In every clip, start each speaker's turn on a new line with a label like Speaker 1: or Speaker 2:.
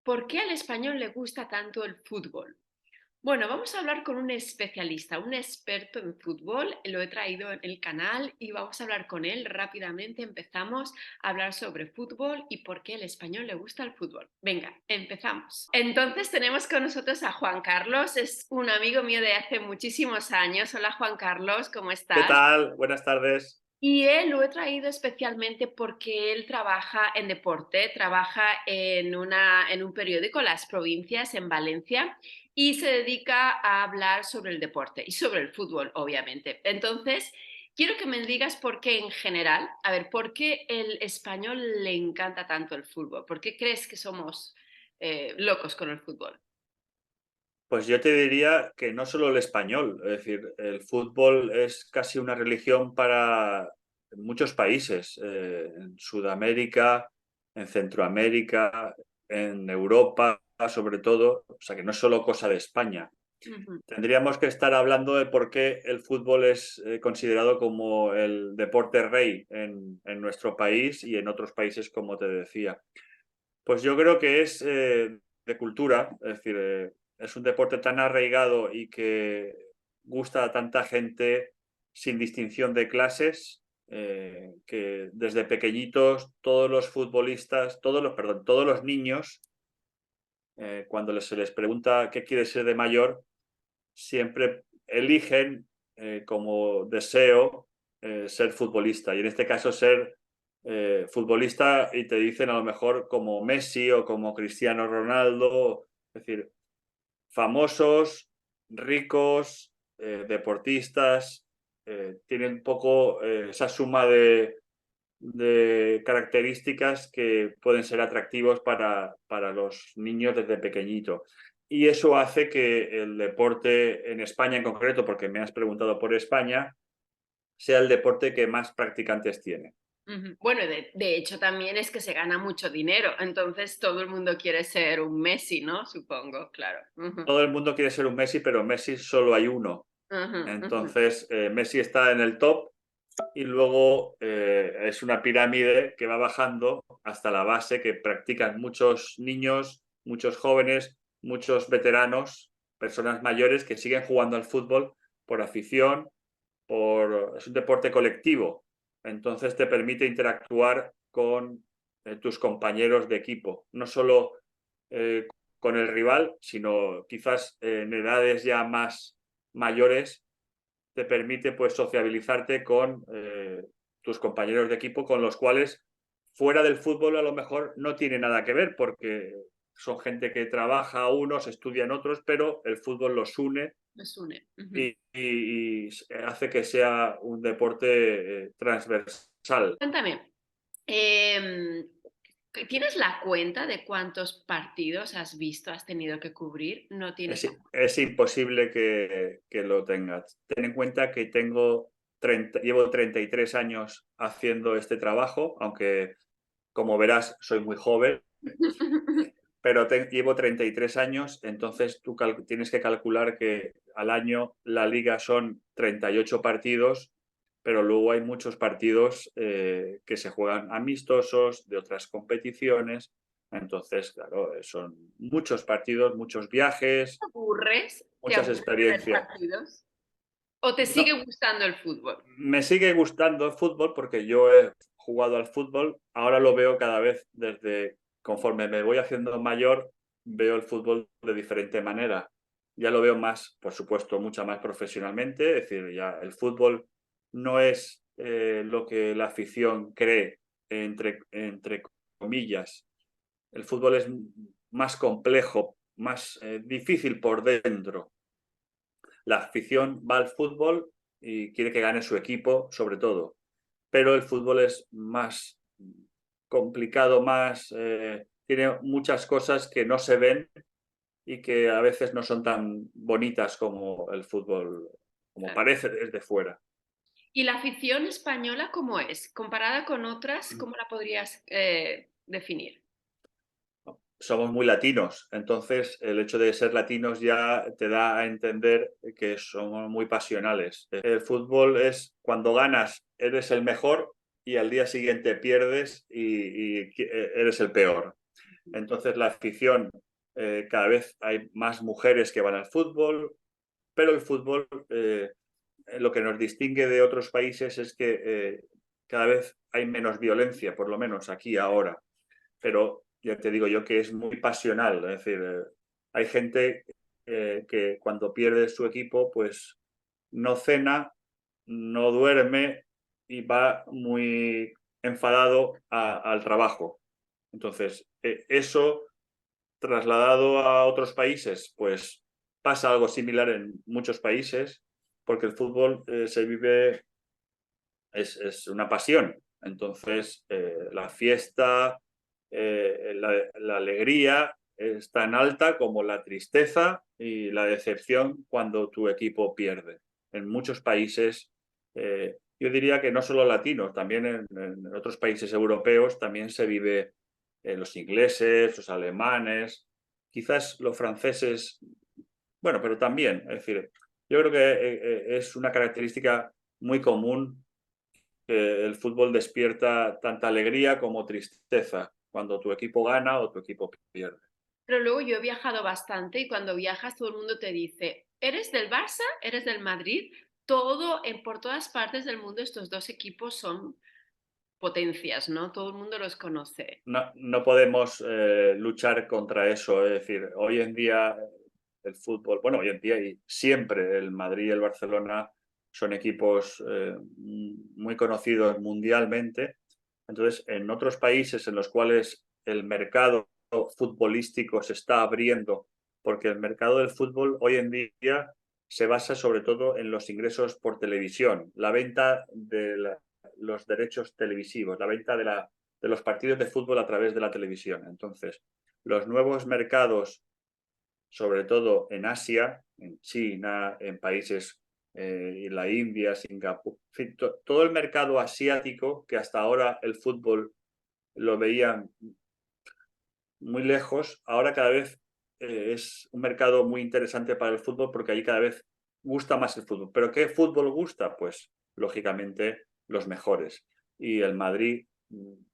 Speaker 1: ¿Por qué al español le gusta tanto el fútbol? Bueno, vamos a hablar con un especialista, un experto en fútbol. Lo he traído en el canal y vamos a hablar con él rápidamente. Empezamos a hablar sobre fútbol y por qué al español le gusta el fútbol. Venga, empezamos. Entonces tenemos con nosotros a Juan Carlos. Es un amigo mío de hace muchísimos años. Hola Juan Carlos, ¿cómo
Speaker 2: ¿Qué
Speaker 1: estás?
Speaker 2: tal? Buenas tardes.
Speaker 1: Y él lo he traído especialmente porque él trabaja en deporte, trabaja en un periódico, Las Provincias, en Valencia, y se dedica a hablar sobre el deporte y sobre el fútbol, obviamente. Entonces, quiero que me digas por qué en general, a ver, por qué el español le encanta tanto el fútbol, por qué crees que somos locos con el fútbol.
Speaker 2: Pues yo te diría que no solo el español, es decir, el fútbol es casi una religión para muchos países, en Sudamérica, en Centroamérica, en Europa, sobre todo, o sea que no es solo cosa de España.
Speaker 1: Ujú.
Speaker 2: Tendríamos que estar hablando de por qué el fútbol es considerado como el deporte rey en nuestro país y en otros países, como te decía. Pues yo creo que es de cultura, es decir, es un deporte tan arraigado y que gusta a tanta gente sin distinción de clases, que desde pequeñitos todos los futbolistas, todos los niños, cuando se les pregunta qué quiere ser de mayor, siempre eligen como deseo ser futbolista y en este caso ser futbolista y te dicen a lo mejor como Messi o como Cristiano Ronaldo, es decir, famosos, ricos, deportistas, tienen un poco esa suma de características que pueden ser atractivos para los niños desde pequeñito. Y eso hace que el deporte en España en concreto, porque me has preguntado por España, sea el deporte que más practicantes tiene.
Speaker 1: Ujú. Bueno, de hecho también es que se gana mucho dinero, entonces todo el mundo quiere ser un Messi, ¿no? Supongo, claro. Ujú,
Speaker 2: Todo el mundo quiere ser un Messi, pero Messi solo hay uno.
Speaker 1: ujú, ujú.
Speaker 2: Entonces, Messi está en el top y luego es una pirámide que va bajando hasta la base que practican muchos niños, muchos jóvenes, muchos veteranos, personas mayores que siguen jugando al fútbol por afición, es un deporte colectivo, entonces te permite interactuar con tus compañeros de equipo, no solo eh, con el rival, sino quizás en edades ya más mayores te permite pues sociabilizarte con tus compañeros de equipo con los cuales fuera del fútbol a lo mejor no tiene nada que ver porque son gente que trabaja unos, estudian otros, pero el fútbol los une
Speaker 1: Nos une. Ujú.
Speaker 2: y hace que sea un deporte transversal.
Speaker 1: Cuéntame, em, ¿tienes la cuenta de cuántos partidos has visto, has tenido que cubrir? No tienes la
Speaker 2: Es imposible que lo tengas. Ten en cuenta que llevo 33 años haciendo este trabajo, aunque como verás soy muy joven, pero llevo 33 años, entonces tú tienes que calcular que al año la liga son 38 partidos, pero luego hay muchos partidos que se juegan amistosos de otras competiciones. Entonces, claro, son muchos partidos, muchos viajes,
Speaker 1: te
Speaker 2: muchas
Speaker 1: aburres de ver
Speaker 2: experiencias.
Speaker 1: partidos? ¿O te
Speaker 2: No,
Speaker 1: sigue gustando el fútbol?
Speaker 2: me sigue gustando el fútbol porque yo he jugado al fútbol, ahora lo veo cada vez conforme me voy haciendo mayor, veo el fútbol de diferente manera. Ya lo veo más, por supuesto, mucho más profesionalmente, es decir, ya el fútbol no es lo que la afición cree, entre comillas. El fútbol es más complejo, más difícil por dentro. La afición va al fútbol y quiere que gane su equipo, sobre todo. Pero el fútbol es más complicado, tiene muchas cosas que no se ven y que a veces no son tan bonitas como el fútbol, como
Speaker 1: Claro.
Speaker 2: parece desde fuera.
Speaker 1: ¿Y la afición española cómo es? Comparada con otras, ¿cómo la podrías definir?
Speaker 2: Somos muy latinos, entonces el hecho de ser latinos ya te da a entender que somos muy pasionales. El fútbol es cuando ganas eres el mejor y al día siguiente pierdes y eres el peor. Entonces la afición, cada vez hay más mujeres que van al fútbol, pero el fútbol, lo que nos distingue de otros países es que cada vez hay menos violencia, por lo menos aquí ahora. Pero ya te digo yo que es muy pasional, es decir, hay gente que cuando pierde su equipo, pues no cena, no duerme y va muy enfadado al trabajo. Entonces, eso trasladado a otros países, pues pasa algo similar en muchos países, porque el fútbol se vive, es una pasión. Entonces, la fiesta, la alegría es tan alta como la tristeza y la decepción cuando tu equipo pierde. En muchos países, yo diría que no solo latinos, también en otros países europeos también se vive, los ingleses, los alemanes, quizás los franceses, bueno, pero también, es decir, yo creo que es una característica muy común que el fútbol despierta tanta alegría como tristeza cuando tu equipo gana o tu equipo pierde.
Speaker 1: Pero luego yo he viajado bastante y cuando viajas todo el mundo te dice, ¿eres del Barça? ¿Eres del Madrid? Por todas partes del mundo estos dos equipos son potencias, ¿no? Todo el mundo los conoce.
Speaker 2: No podemos luchar contra eso. Es decir, hoy en día el fútbol, bueno, hoy en día y siempre el Madrid y el Barcelona son equipos muy conocidos mundialmente. Entonces, en otros países en los cuales el mercado futbolístico se está abriendo, porque el mercado del fútbol hoy en día se basa sobre todo en los ingresos por televisión, la venta de los derechos televisivos, la venta de los partidos de fútbol a través de la televisión. Entonces, los nuevos mercados, sobre todo en Asia, en China, en países, en la India, Singapur, en fin, todo el mercado asiático que hasta ahora el fútbol lo veían muy lejos, ahora cada vez es un mercado muy interesante para el fútbol porque allí cada vez gusta más el fútbol. ¿Pero qué fútbol gusta? Pues lógicamente los mejores. Y el Madrid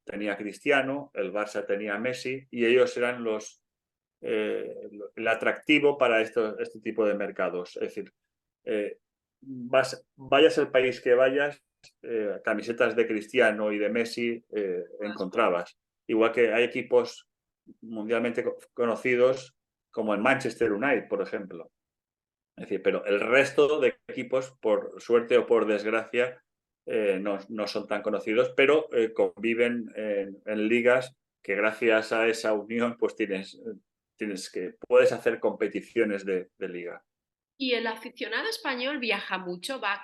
Speaker 2: tenía a Cristiano, el Barça tenía a Messi y ellos eran eh, el atractivo para este tipo de mercados. Es decir, eh, vayas al país que vayas, camisetas de Cristiano y de Messi encontrabas. Igual que hay equipos mundialmente conocidos como el Manchester United, por ejemplo. Es decir, pero el resto de equipos, por suerte o por desgracia, no son tan conocidos, pero conviven ligas que gracias a esa unión pues puedes hacer competiciones de liga.
Speaker 1: Y el aficionado español viaja mucho, va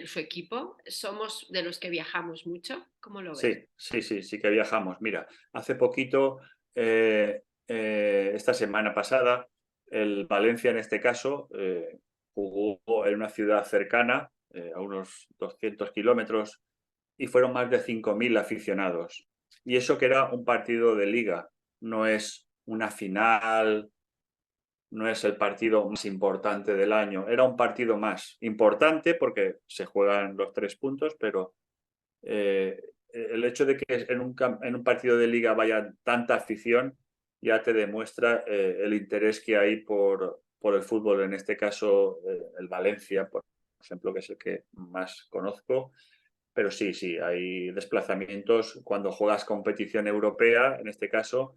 Speaker 1: su equipo. Somos de los que viajamos mucho. ¿Cómo lo ves?
Speaker 2: Sí que viajamos. Mira, hace poquito, esta semana pasada, el Valencia en este caso jugó en una ciudad cercana, a unos 200 kilómetros, y fueron más de 5.000 aficionados. Y eso que era un partido de liga, no es una final, no es el partido más importante del año, era un partido más importante porque se juegan los 3 puntos, pero el hecho de que en un partido de liga vaya tanta afición ya te demuestra el interés que hay por el fútbol, en este caso el Valencia, por ejemplo, que es el que más conozco. Pero sí, hay desplazamientos cuando juegas competición europea, en este caso.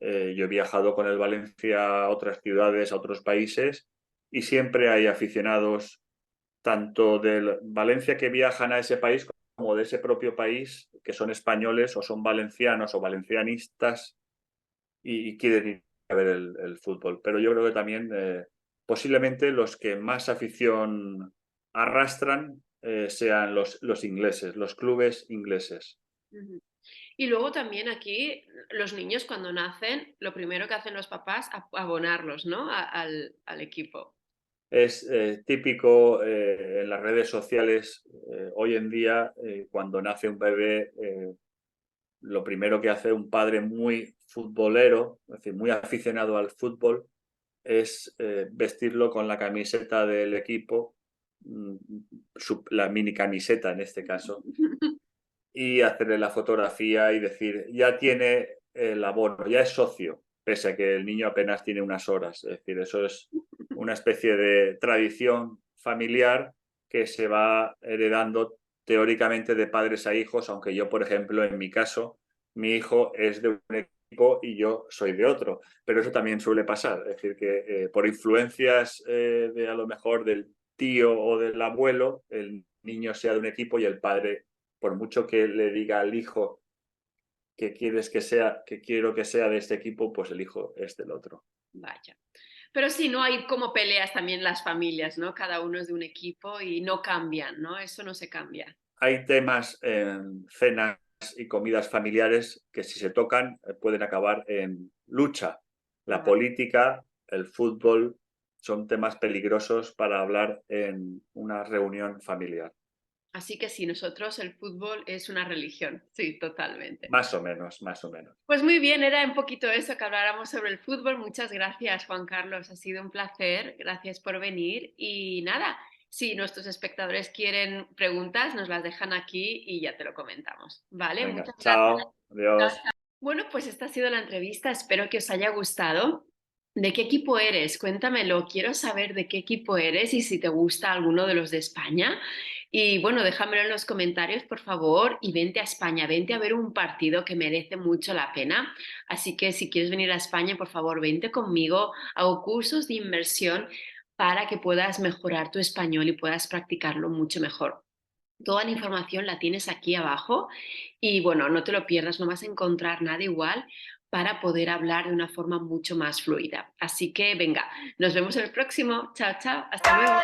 Speaker 2: Yo he viajado con el Valencia a otras ciudades, a otros países, y siempre hay aficionados tanto del Valencia que viajan a ese país como de ese propio país que son españoles o son valencianos o valencianistas y quieren ir a ver el fútbol. Pero yo creo que también posiblemente los que más afición arrastran sean los ingleses, los clubes ingleses.
Speaker 1: Ujú. Y luego también aquí los niños cuando nacen, lo primero que hacen los papás, abonarlos, ¿no? Al equipo.
Speaker 2: Es típico en las redes sociales hoy en día, cuando nace un bebé, lo primero que hace un padre muy futbolero, es decir, muy aficionado al fútbol, es vestirlo con la camiseta del equipo, mm, la mini camiseta en este caso, y hacerle la fotografía y decir, ya tiene el abono, ya es socio, pese a que el niño apenas tiene unas horas. Es decir, eso es una especie de tradición familiar que se va heredando teóricamente de padres a hijos, aunque yo, por ejemplo, en mi caso, mi hijo es de un equipo y yo soy de otro, pero eso también suele pasar, es decir, que por influencias de a lo mejor del tío o del abuelo, el niño sea de un equipo y el padre, por mucho que le diga al hijo que quieres que sea, que quiero que sea de este equipo, pues el hijo es del otro.
Speaker 1: Vaya. Pero sí, no hay como peleas también las familias, ¿no? Cada uno es de un equipo y no cambian, ¿no? Eso no se cambia.
Speaker 2: Hay temas en cenas y comidas familiares que si se tocan pueden acabar en lucha. La
Speaker 1: Vale.
Speaker 2: política, el fútbol, son temas peligrosos para hablar en una reunión familiar.
Speaker 1: Así que sí, nosotros el fútbol es una religión, sí, totalmente.
Speaker 2: Más o menos, más o menos.
Speaker 1: Pues muy bien, era un poquito eso, que habláramos sobre el fútbol. Muchas gracias, Juan Carlos. Ha sido un placer. Gracias por venir. Y nada, si nuestros espectadores quieren preguntas, nos las dejan aquí y ya te lo comentamos. Vale,
Speaker 2: Venga,
Speaker 1: muchas gracias.
Speaker 2: chao, adiós.
Speaker 1: Bueno, pues esta ha sido la entrevista. Espero que os haya gustado. ¿De qué equipo eres? Cuéntamelo. Quiero saber de qué equipo eres y si te gusta alguno de los de España. Y bueno, déjamelo en los comentarios, por favor, y vente a España, vente a ver un partido que merece mucho la pena. Así que si quieres venir a España, por favor, vente conmigo. Hago cursos de inmersión para que puedas mejorar tu español y puedas practicarlo mucho mejor. Toda la información la tienes aquí abajo y bueno, no te lo pierdas, no vas a encontrar nada igual para poder hablar de una forma mucho más fluida. Así que venga, nos vemos en el próximo. Chao, chao, hasta luego.